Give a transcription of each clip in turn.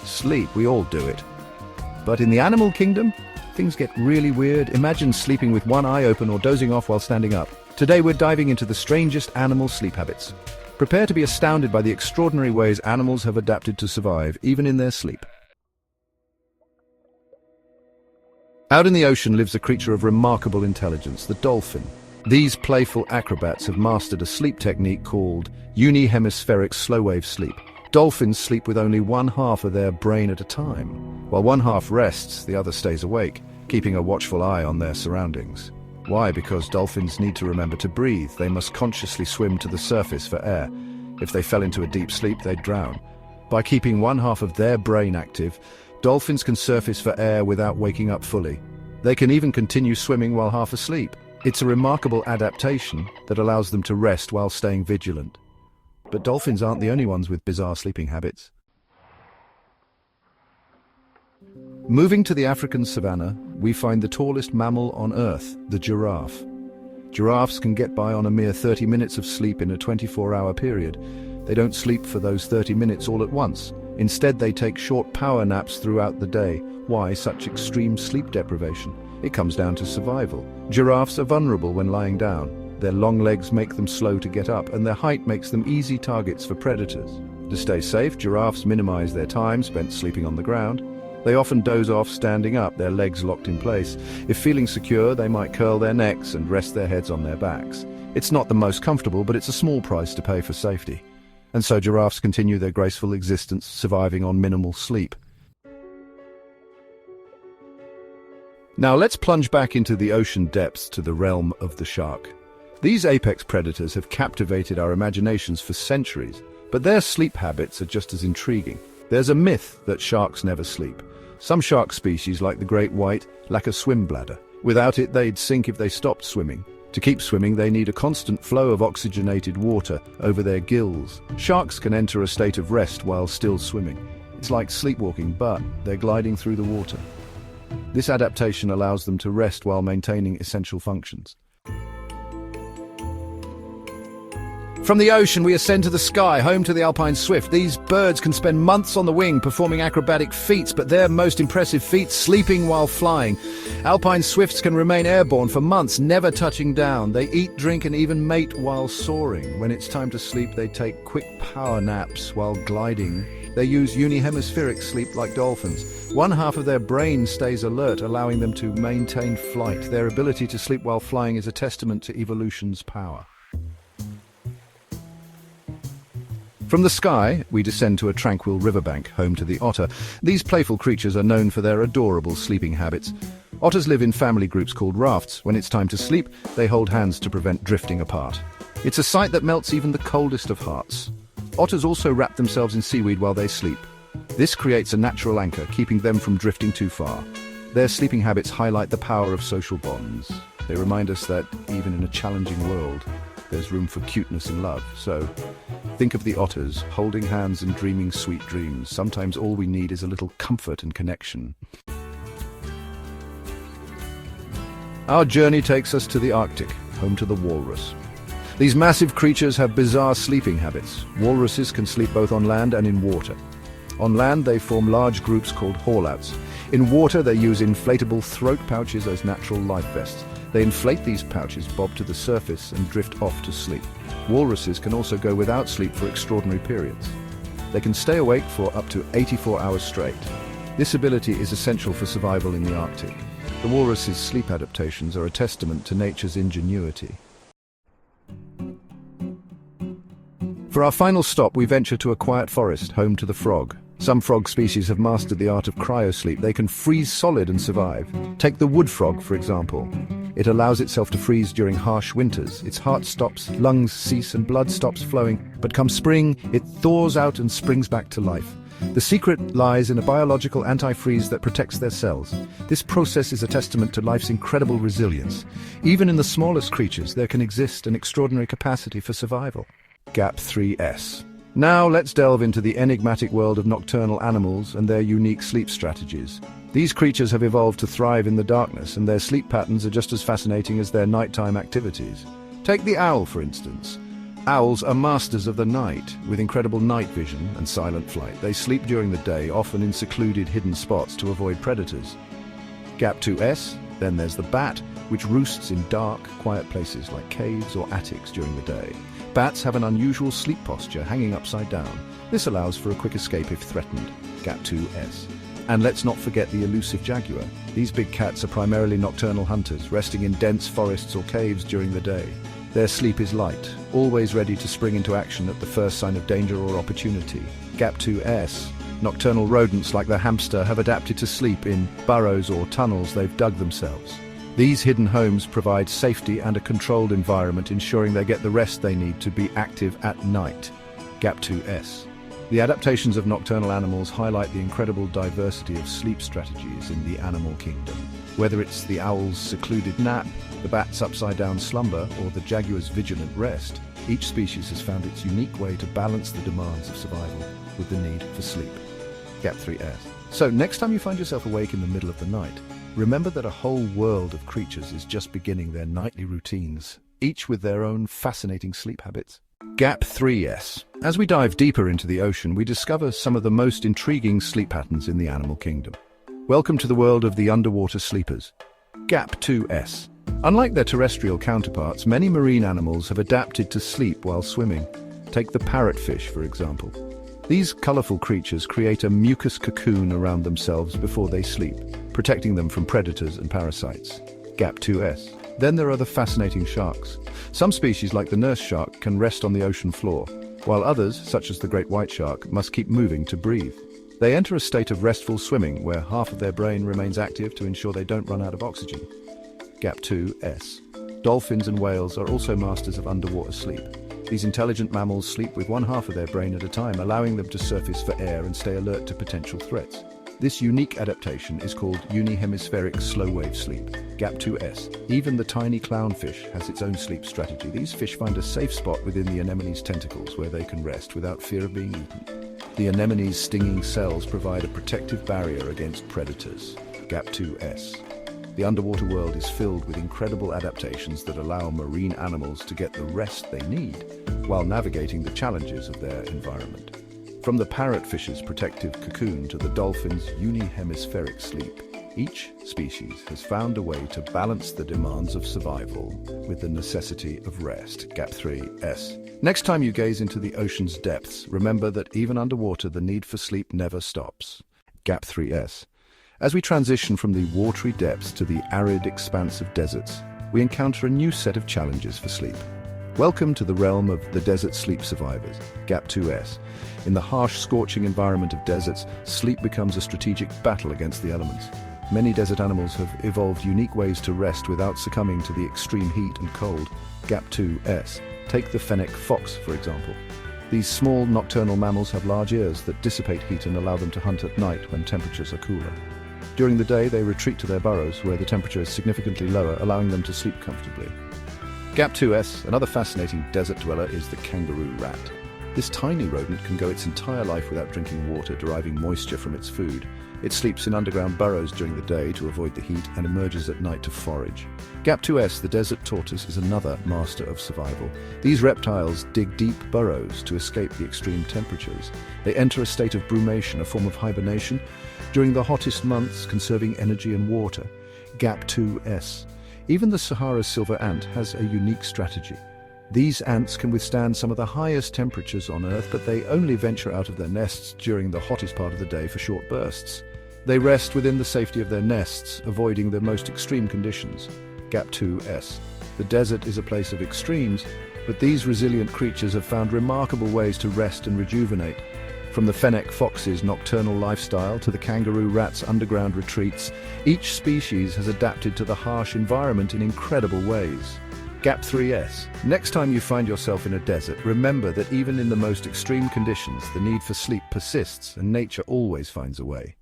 Sleep, we all do it. But in the animal kingdom, things get really weird. Imagine sleeping with one eye open or dozing off while standing up. Today we're diving into the strangest animal sleep habits. Prepare to be astounded by the extraordinary ways animals have adapted to survive, even in their sleep. Out in the ocean lives a creature of remarkable intelligence, the dolphin. These playful acrobats have mastered a sleep technique called unihemispheric slow-wave sleep. Dolphins sleep with only one half of their brain at a time. While one half rests, the other stays awake, keeping a watchful eye on their surroundings. Why? Because dolphins need to remember to breathe. They must consciously swim to the surface for air. If they fell into a deep sleep, they'd drown. By keeping one half of their brain active, dolphins can surface for air without waking up fully. They can even continue swimming while half asleep. It's a remarkable adaptation that allows them to rest while staying vigilant. But dolphins aren't the only ones with bizarre sleeping habits. Moving to the African savanna, we find the tallest mammal on Earth, the giraffe. Giraffes can get by on a mere 30 minutes of sleep in a 24-hour period. They don't sleep for those 30 minutes all at once. Instead, they take short power naps throughout the day. Why such extreme sleep deprivation? It comes down to survival. Giraffes are vulnerable when lying down. Their long legs make them slow to get up, and their height makes them easy targets for predators. To stay safe, giraffes minimize their time spent sleeping on the ground. They often doze off standing up, their legs locked in place. If feeling secure, they might curl their necks and rest their heads on their backs. It's not the most comfortable, but it's a small price to pay for safety. And so giraffes continue their graceful existence, surviving on minimal sleep. Now let's plunge back into the ocean depths to the realm of the shark. These apex predators have captivated our imaginations for centuries, but their sleep habits are just as intriguing. There's a myth that sharks never sleep. Some shark species, like the great white, lack a swim bladder. Without it, they'd sink if they stopped swimming. To keep swimming, they need a constant flow of oxygenated water over their gills. Sharks can enter a state of rest while still swimming. It's like sleepwalking, but they're gliding through the water. This adaptation allows them to rest while maintaining essential functions. From the ocean, we ascend to the sky, home to the alpine swift. These birds can spend months on the wing performing acrobatic feats, but their most impressive feat, sleeping while flying. Alpine swifts can remain airborne for months, never touching down. They eat, drink, and even mate while soaring. When it's time to sleep, they take quick power naps while gliding. They use unihemispheric sleep like dolphins. One half of their brain stays alert, allowing them to maintain flight. Their ability to sleep while flying is a testament to evolution's power. From the sky, we descend to a tranquil riverbank, home to the otter. These playful creatures are known for their adorable sleeping habits. Otters live in family groups called rafts. When it's time to sleep, they hold hands to prevent drifting apart. It's a sight that melts even the coldest of hearts. Otters also wrap themselves in seaweed while they sleep. This creates a natural anchor, keeping them from drifting too far. Their sleeping habits highlight the power of social bonds. They remind us that, even in a challenging world, there's room for cuteness and love. So, think of the otters, holding hands and dreaming sweet dreams. Sometimes all we need is a little comfort and connection. Our journey takes us to the Arctic, home to the walrus. These massive creatures have bizarre sleeping habits. Walruses can sleep both on land and in water. On land, they form large groups called haulouts. In water, they use inflatable throat pouches as natural life vests. They inflate these pouches, bob to the surface, and drift off to sleep. Walruses can also go without sleep for extraordinary periods. They can stay awake for up to 84 hours straight. This ability is essential for survival in the Arctic. The walrus's sleep adaptations are a testament to nature's ingenuity. For our final stop, we venture to a quiet forest, home to the frog. Some frog species have mastered the art of cryosleep. They can freeze solid and survive. Take the wood frog, for example. It allows itself to freeze during harsh winters. Its heart stops, lungs cease, and blood stops flowing. But come spring, it thaws out and springs back to life. The secret lies in a biological antifreeze that protects their cells. This process is a testament to life's incredible resilience. Even in the smallest creatures, there can exist an extraordinary capacity for survival. Gap 3S. Now let's delve into the enigmatic world of nocturnal animals and their unique sleep strategies. These creatures have evolved to thrive in the darkness, and their sleep patterns are just as fascinating as their nighttime activities. Take the owl, for instance. Owls are masters of the night, with incredible night vision and silent flight. They sleep during the day, often in secluded hidden spots to avoid predators. Gap 2S, then there's the bat, which roosts in dark, quiet places like caves or attics during the day. Bats have an unusual sleep posture, hanging upside down. This allows for a quick escape if threatened. Gap 2S. And let's not forget the elusive jaguar. These big cats are primarily nocturnal hunters, resting in dense forests or caves during the day. Their sleep is light, always ready to spring into action at the first sign of danger or opportunity. Gap 2S. Nocturnal rodents like the hamster have adapted to sleep in burrows or tunnels they've dug themselves. These hidden homes provide safety and a controlled environment, ensuring they get the rest they need to be active at night. Gap 2S. The adaptations of nocturnal animals highlight the incredible diversity of sleep strategies in the animal kingdom. Whether it's the owl's secluded nap, the bat's upside-down slumber, or the jaguar's vigilant rest, each species has found its unique way to balance the demands of survival with the need for sleep. Gap 3S. So next time you find yourself awake in the middle of the night, remember that a whole world of creatures is just beginning their nightly routines, each with their own fascinating sleep habits. Gap 3S. As we dive deeper into the ocean, we discover some of the most intriguing sleep patterns in the animal kingdom. Welcome to the world of the underwater sleepers. Gap 2S. Unlike their terrestrial counterparts, many marine animals have adapted to sleep while swimming. Take the parrotfish, for example. These colorful creatures create a mucus cocoon around themselves before they sleep, protecting them from predators and parasites. Gap 2S. Then there are the fascinating sharks. Some species, like the nurse shark, can rest on the ocean floor, while others, such as the great white shark, must keep moving to breathe. They enter a state of restful swimming, where half of their brain remains active to ensure they don't run out of oxygen. Gap 2S. Dolphins and whales are also masters of underwater sleep. These intelligent mammals sleep with one half of their brain at a time, allowing them to surface for air and stay alert to potential threats. This unique adaptation is called unihemispheric slow-wave sleep. Gap 2S. Even the tiny clownfish has its own sleep strategy. These fish find a safe spot within the anemone's tentacles where they can rest without fear of being eaten. The anemone's stinging cells provide a protective barrier against predators. Gap 2S. The underwater world is filled with incredible adaptations that allow marine animals to get the rest they need while navigating the challenges of their environment. From the parrotfish's protective cocoon to the dolphin's unihemispheric sleep, each species has found a way to balance the demands of survival with the necessity of rest. Gap 3S. Next time you gaze into the ocean's depths, remember that even underwater, the need for sleep never stops. Gap 3S. As we transition from the watery depths to the arid expanse of deserts, we encounter a new set of challenges for sleep. Welcome to the realm of the desert sleep survivors. Gap 2S. In the harsh, scorching environment of deserts, sleep becomes a strategic battle against the elements. Many desert animals have evolved unique ways to rest without succumbing to the extreme heat and cold. Gap 2S. Take the fennec fox, for example. These small nocturnal mammals have large ears that dissipate heat and allow them to hunt at night when temperatures are cooler. During the day, they retreat to their burrows where the temperature is significantly lower, allowing them to sleep comfortably. Gap 2S, another fascinating desert dweller, is the kangaroo rat. This tiny rodent can go its entire life without drinking water, deriving moisture from its food. It sleeps in underground burrows during the day to avoid the heat and emerges at night to forage. Gap 2S, the desert tortoise, is another master of survival. These reptiles dig deep burrows to escape the extreme temperatures. They enter a state of brumation, a form of hibernation, during the hottest months, conserving energy and water. Gap 2S. Even the Sahara's silver ant has a unique strategy. These ants can withstand some of the highest temperatures on Earth, but they only venture out of their nests during the hottest part of the day for short bursts. They rest within the safety of their nests, avoiding the most extreme conditions. Gap 2S. The desert is a place of extremes, but these resilient creatures have found remarkable ways to rest and rejuvenate. From the fennec fox's nocturnal lifestyle to the kangaroo rat's underground retreats, each species has adapted to the harsh environment in incredible ways. Gap 3S. Next time you find yourself in a desert, remember that even in the most extreme conditions, the need for sleep persists and nature always finds a way.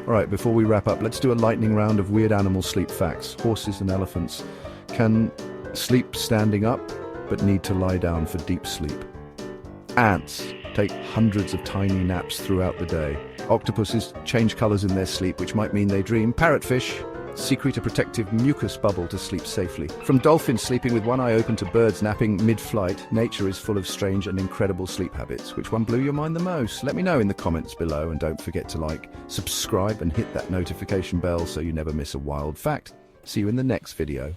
Alright, before we wrap up, let's do a lightning round of weird animal sleep facts. Horses and elephants can sleep standing up, but need to lie down for deep sleep. Ants take hundreds of tiny naps throughout the day. Octopuses change colors in their sleep, which might mean they dream. Parrotfish secrete a protective mucus bubble to sleep safely. From dolphins sleeping with one eye open to birds napping mid-flight, nature is full of strange and incredible sleep habits. Which one blew your mind the most? Let me know in the comments below, and don't forget to like, subscribe and hit that notification bell so you never miss a wild fact. See you in the next video.